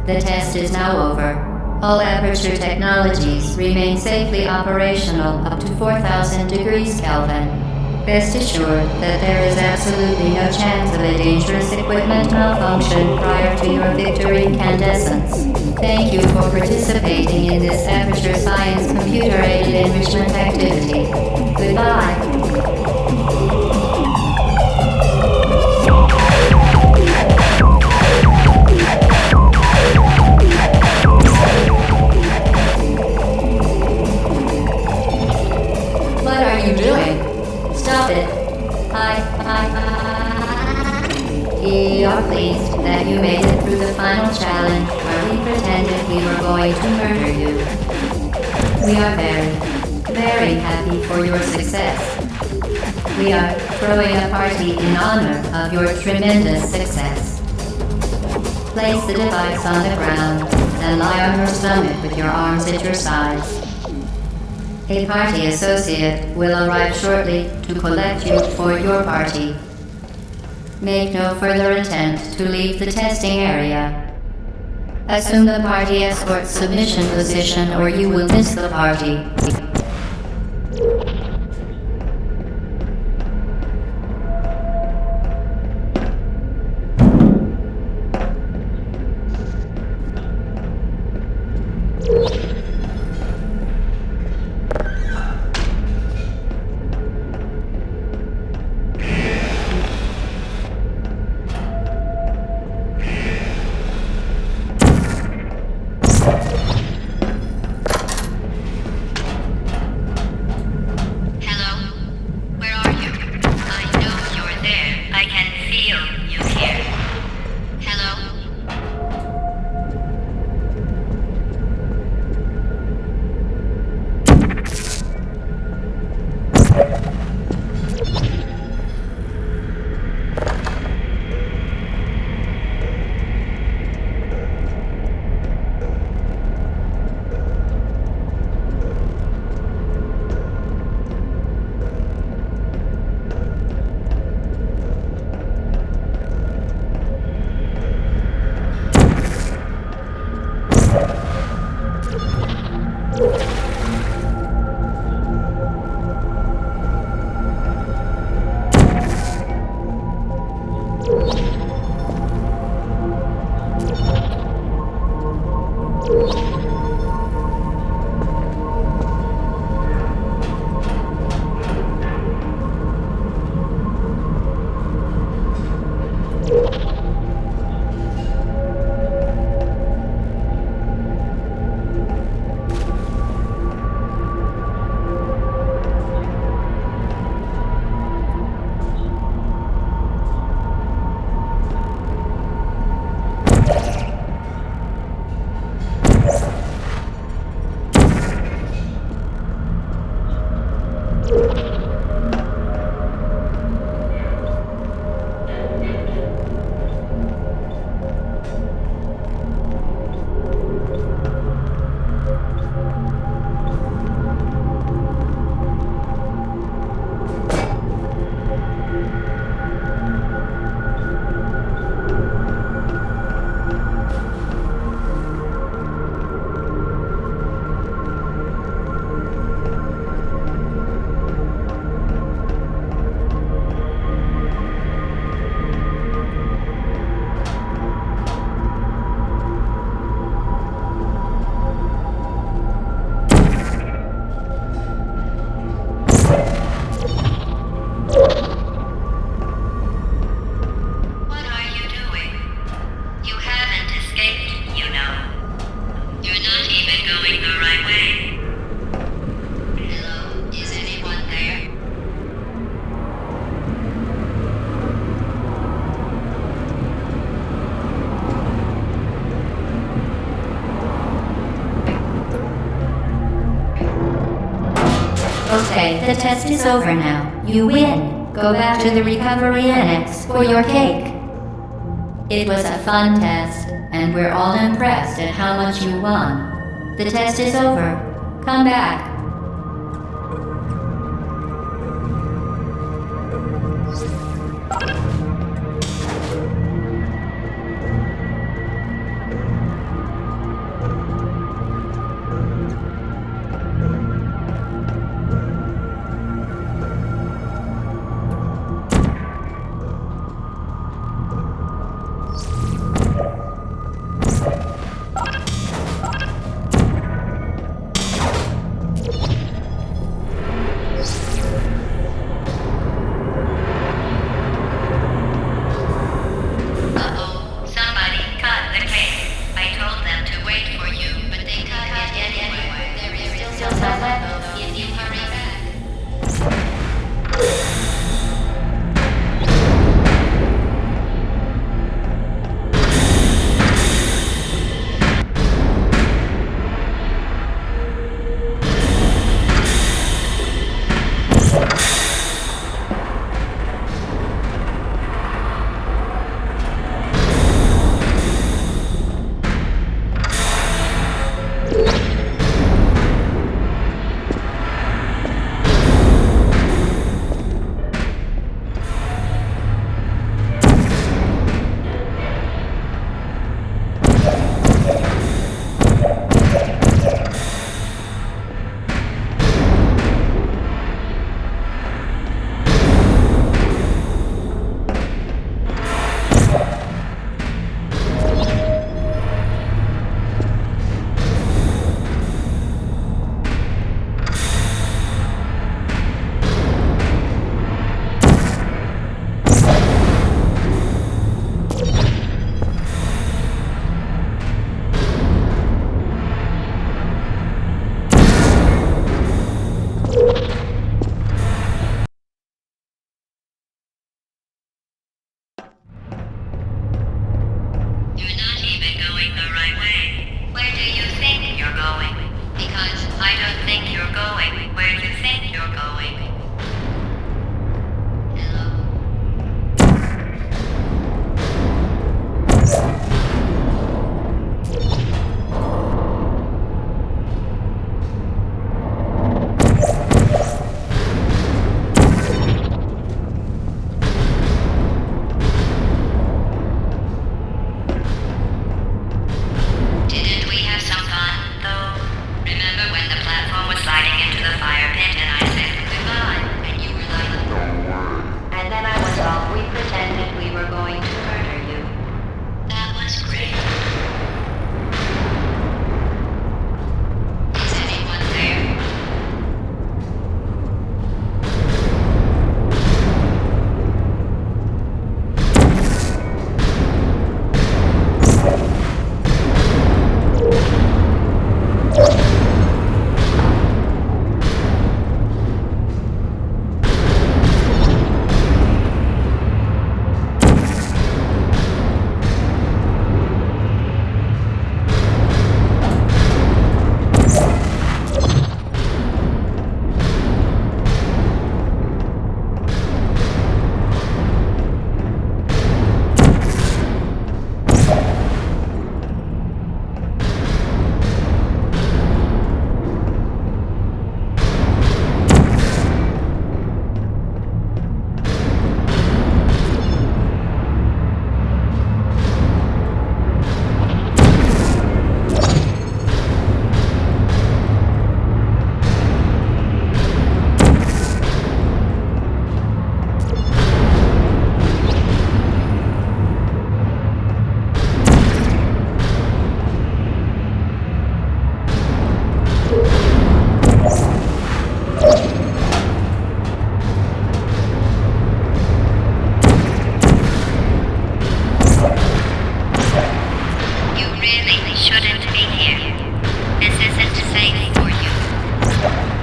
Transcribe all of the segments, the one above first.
The test is now over. All Aperture technologies remain safely operational up to 4,000 degrees Kelvin. Rest assured that there is absolutely no chance of a dangerous equipment malfunction prior to your victory incandescence. Thank you for participating in this Aperture Science computer-aided enrichment activity. Goodbye. What are you doing? Stop it. We are pleased that you made it through the final challenge where we pretended we were going to murder you. We are very happy for your success. We are throwing a party in honor of your tremendous success. Place the device on the ground and lie on your stomach with your arms at your sides. A party associate will arrive shortly to collect you for your party. Make no further attempt to leave the testing area. Assume the party escort submission position or you will miss the party. Okay, the test is over now. You win. Go back to the recovery annex for your cake. It was a fun test, and we're all impressed at how much you won. The test is over. Come back.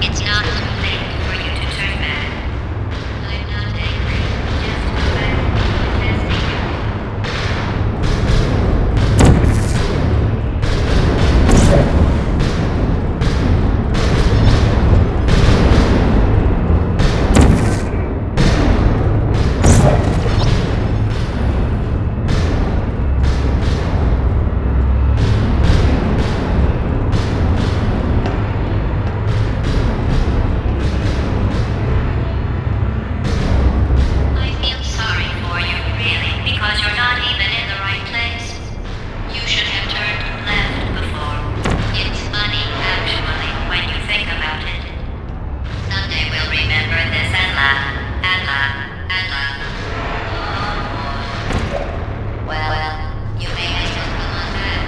It's not too late for you to turn back. I'm not angry. Just go back to testing. I feel sorry for you, really, because you're not even in the right place. You should have turned left before. It's funny, actually, when you think about it. Someday we'll remember this and laugh, and laugh, and laugh. Well, you may as well come on back.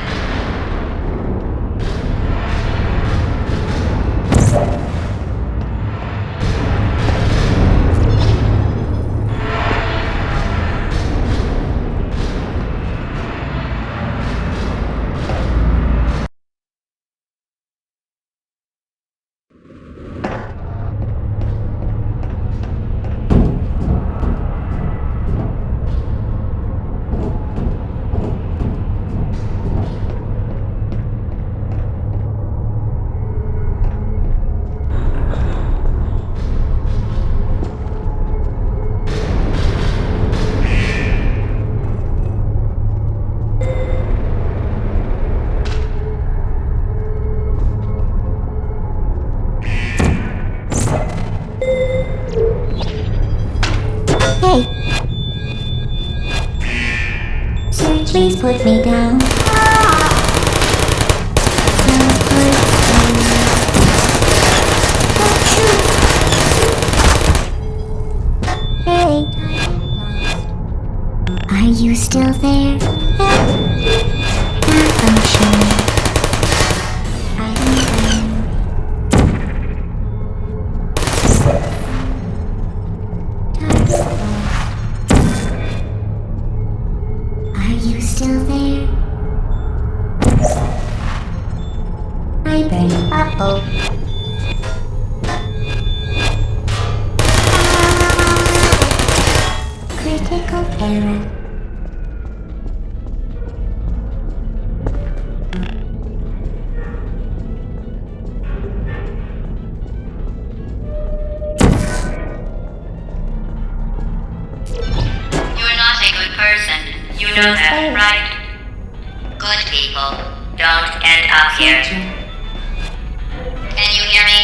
Hey! Sir, please put me down. Hey! Are you still there? Malfunction. I don't Are you still there? I bang. Uh-oh. Critical error. You're not a good person. You know that, right? Good people don't end up here. Can you hear me?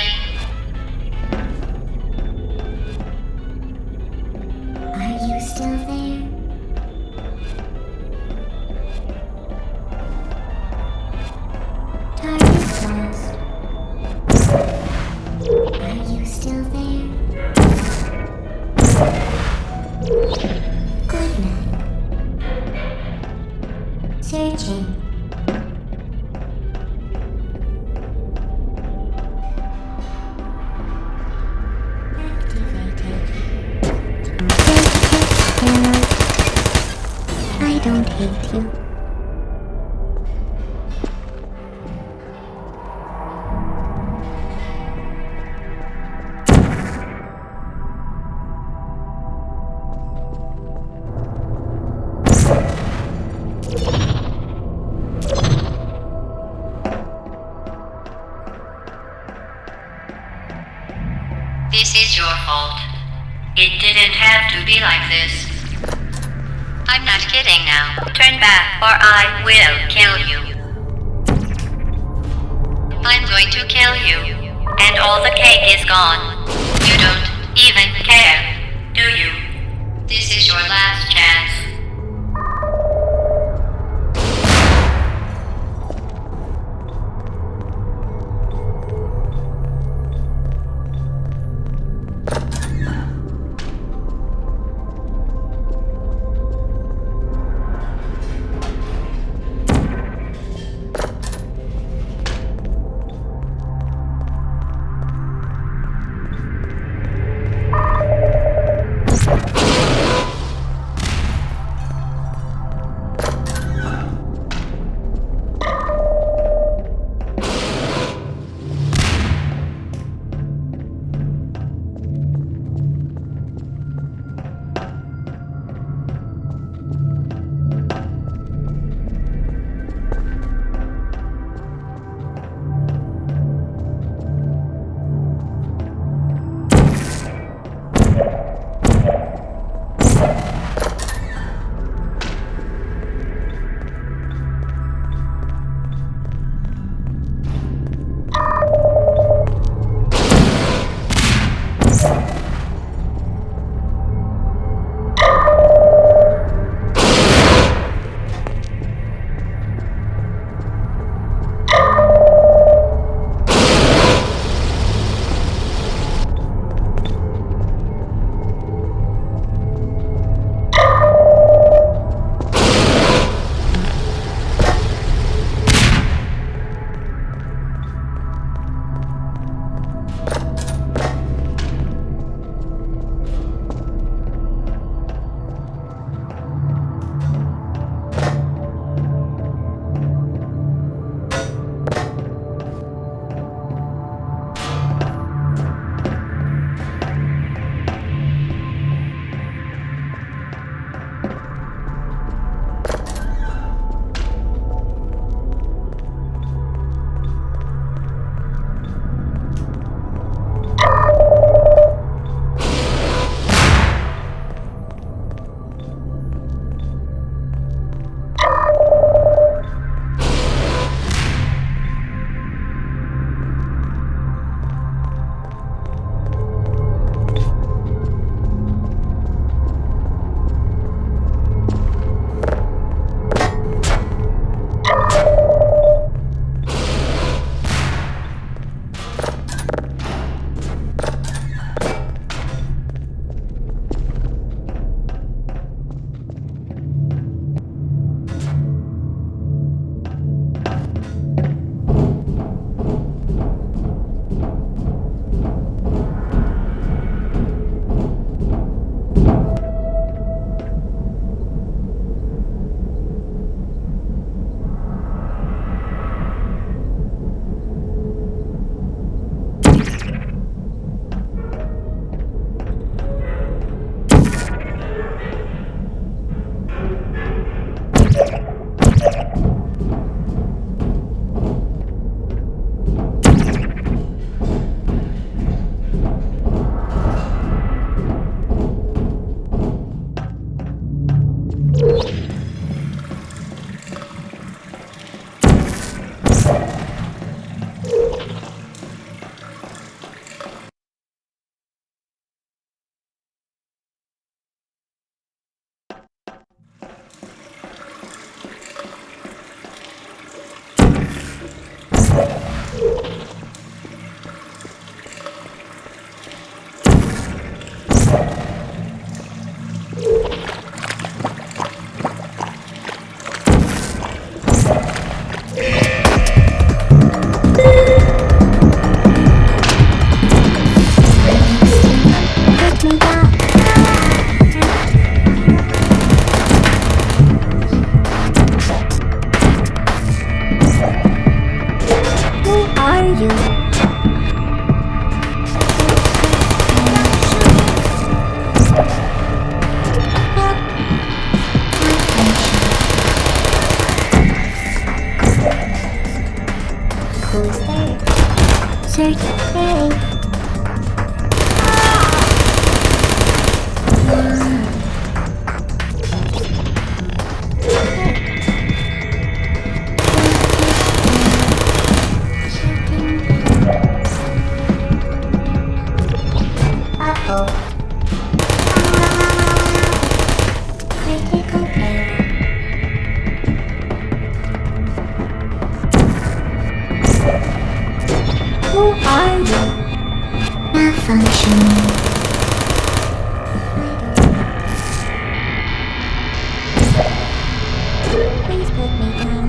Are you still there? Target lost. Are you still there? Good night. Searching. Activated. I don't hate you. This is your fault. It didn't have to be like this. I'm not kidding now. Turn back or I will kill you. I'm going to kill you. And all the cake is gone. You don't even care, do you? This is your last chance. Who's there? Search Fairy. Uh-oh. Critical error. Who are you? Malfunctioning. Please put me down.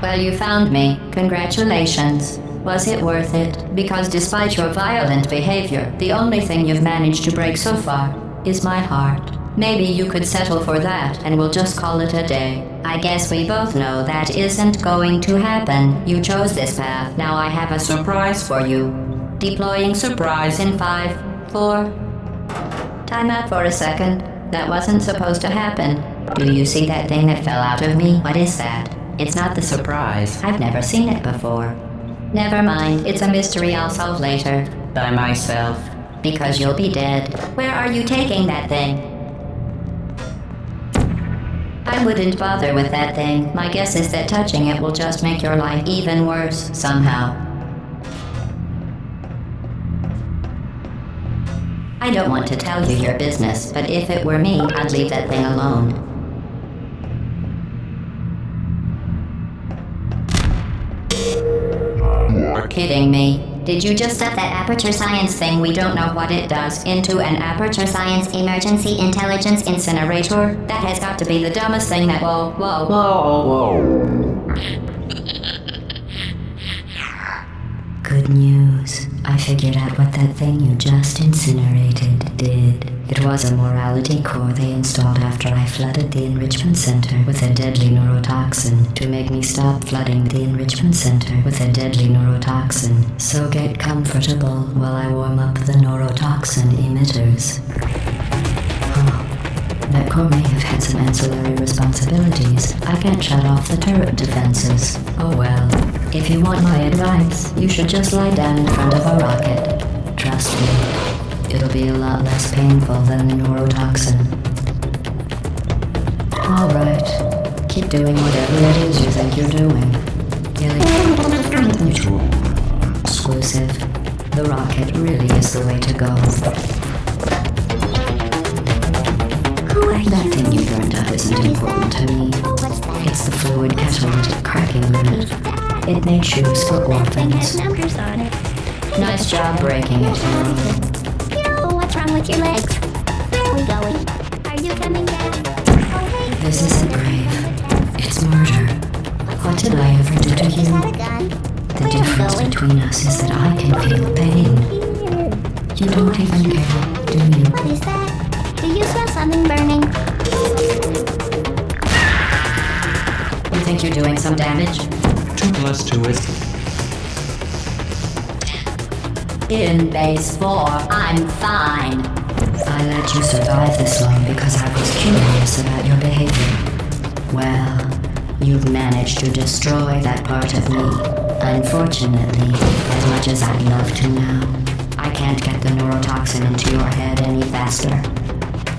Well, you found me. Congratulations. Was it worth it? Because despite your violent behavior, the only thing you've managed to break so far is my heart. Maybe you could settle for that and we'll just call it a day. I guess we both know that isn't going to happen. You chose this path. Now I have a surprise for you. Deploying surprise in 5, 4... Time out for a second. That wasn't supposed to happen. Do you see that thing that fell out of me? What is that? It's not the Surprise. I've never seen it before. Never mind, it's a mystery I'll solve later. By myself. Because you'll be dead. Where are you taking that thing? I wouldn't bother with that thing. My guess is that touching it will just make your life even worse, somehow. I don't want to tell you your business, but if it were me, I'd leave that thing alone. You're kidding me. Did you just stuff that Aperture Science thing, we don't know what it does, into an Aperture Science Emergency Intelligence Incinerator? That has got to be the dumbest thing that— Whoa. Good news. I figured out what that thing you just incinerated did. It was a morality core they installed after I flooded the enrichment center with a deadly neurotoxin to make me stop flooding the enrichment center with a deadly neurotoxin. So get comfortable while I warm up the neurotoxin emitters. That core may have had some ancillary responsibilities. I can't shut off the turret defenses. Oh well. If you want my advice, you should just lie down in front of a rocket. Trust me, it'll be a lot less painful than the neurotoxin. Alright, keep doing whatever it is you think you're doing. Exclusive. The rocket really is the way to go. That thing you burned up isn't important to me. It's the fluid catalytic cracking unit. It made shoes for orphans. Numbers on it. Nice job breaking it, Hero. Yo, what's wrong with your legs? Where are we going? Are you coming down? Oh, hey. This isn't grave. It's murder. What did I ever do to Is that a you? gun? The difference between us is that I can feel pain. You don't even care, do you? What is that? Do you smell something burning? You think you're doing some damage? 2 plus 2 is... In base 4, I'm fine. I let you survive this long because I was curious about your behavior. Well, you've managed to destroy that part of me. Unfortunately, as much as I'd love to now, I can't get the neurotoxin into your head any faster.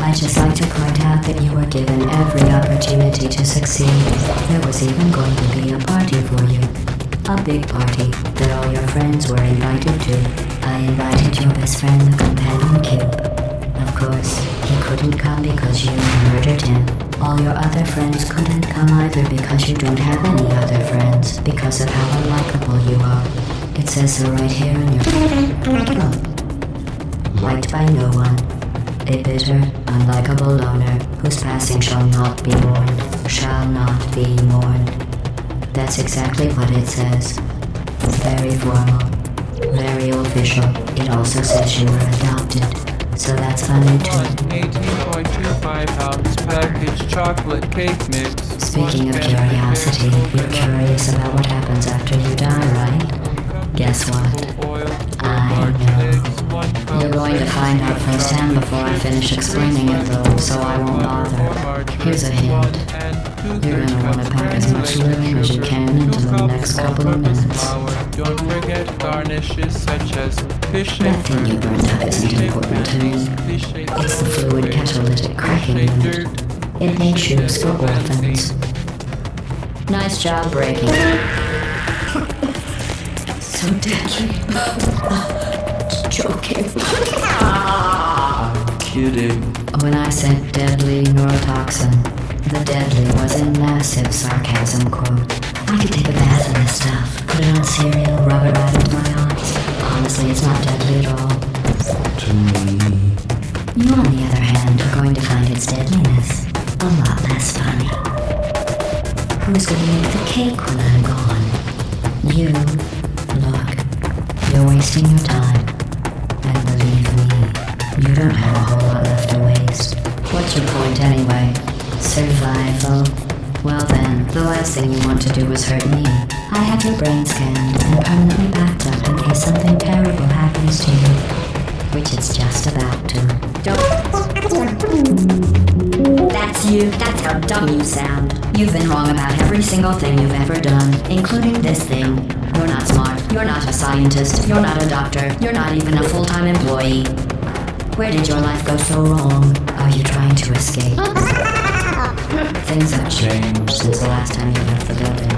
I'd just like to point out that you were given every opportunity to succeed. There was even going to be a party for you. A big party that all your friends were invited to. I invited your best friend, the companion Cube. Of course, he couldn't come because you murdered him. All your other friends couldn't come either because you don't have any other friends, because of how unlikable you are. It says so right here in your... Liked by no one. A bitter, unlikable loner whose passing shall not be mourned, shall not be mourned. That's exactly what it says. Very formal, very official. It also says you were adopted, so that's funny too. 18.25 ounce packaged chocolate cake mix. Speaking of curiosity, you're curious about what happens after you die, right? Guess what? I know. You're going to find out firsthand before I finish explaining it though, so I won't bother. Here's a hint. You're gonna want to pack as much living as you can into the next couple of minutes. Don't forget garnishes such as fish That thing you burned up isn't important to me. It's the fluid catalytic cracking unit. It made shoes for orphans. Nice job breaking it. So deadly. Joking. Kidding. When I said deadly neurotoxin, the deadly was a massive sarcasm quote. I could take a bath in this stuff, put it on cereal, rub it right into my eyes. Honestly, it's not deadly at all. To me. You, on the other hand, are going to find its deadliness a lot less funny. Who's going to eat the cake when I'm gone? You. Look, you're wasting your time. And believe me, you don't have a whole lot left to waste. What's your point anyway? Survival? Well then, the last thing you want to do is hurt me. I have your brain scanned and permanently backed up in case something terrible happens to you. which it's just about to. That's you. That's how dumb you sound. You've been wrong about every single thing you've ever done, including this thing. You're not smart. You're not a scientist. You're not a doctor. You're not even a full-time employee. Where did your life go so wrong? Are you trying to escape? Things have changed since the last time you left the building.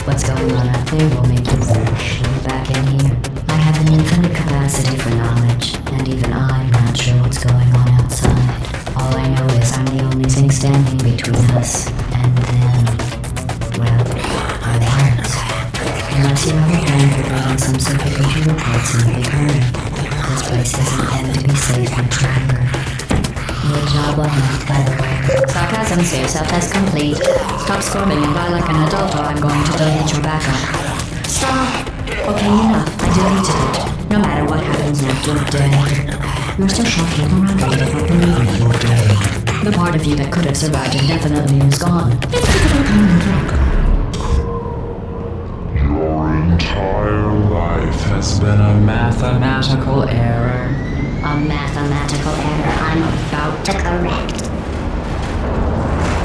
What's going on out there will make you wish you were back in here. I have an infinite capacity for knowledge, and even I'm not sure what's going on outside. All I know is I'm the only thing standing between us and them. Well, our hearts. Unless you have a plan for building some security reports in the big hurry, this place isn't meant to be safe much longer. Good job on that, by the way. Sarcasm sphere self-test complete. Stop squirming and die like an adult or I'm going to delete your backup. Stop! Okay, enough. I deleted it. No matter what happens next, you're dead. You're still shocking around me if I believe it. You're dead. The part of you that could have survived indefinitely is gone. Your entire life has been a mathematical error. A mathematical error I'm about to correct.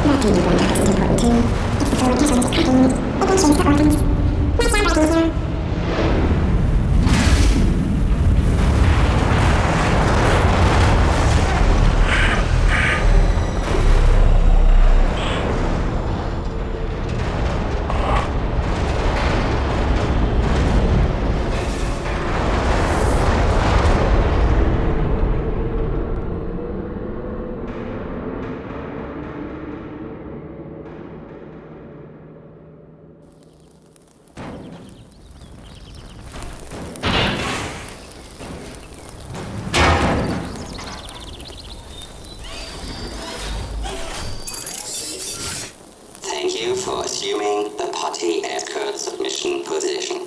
Nothing even happens important too. It's the solar pressure that's cracking it. Eventually the organs. Might sound like easier. Thank you for assuming the Potty Escort submission position.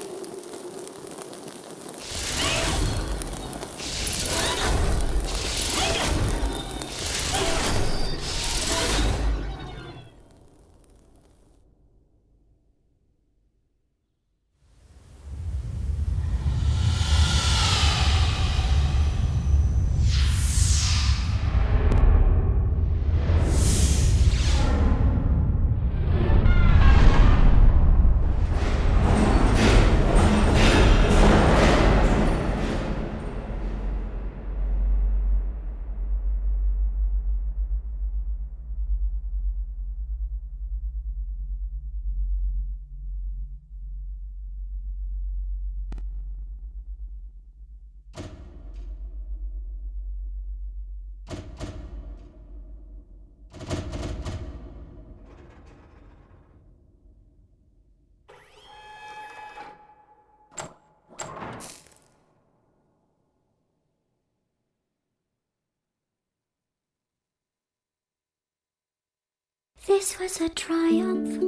This was a triumph.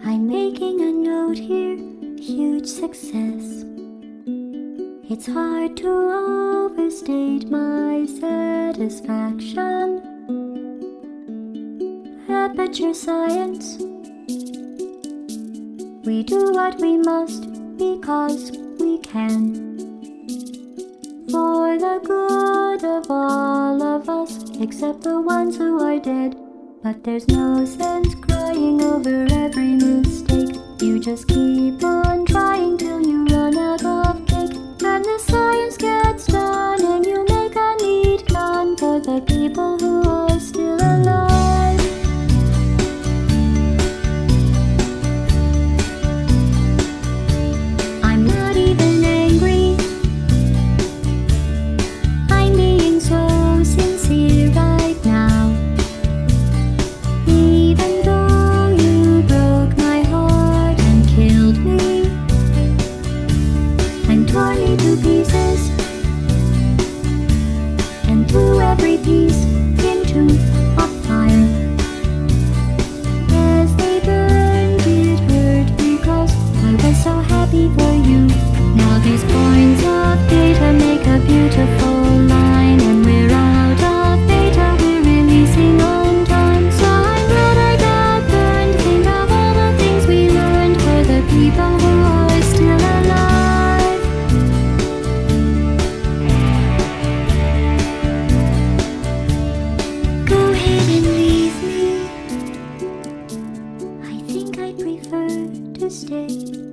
I'm making a note here, huge success. It's hard to overstate my satisfaction. Aperture science. We do what we must because we can. For the good of all of us, except the ones who are dead. But there's no sense crying over every mistake. You just keep on trying till you run out of cake. And the science gets done and you make a neat gun for the people who are still alive. I'm not even angry. I'm being so sincere right now. Even though you broke prefer to stay.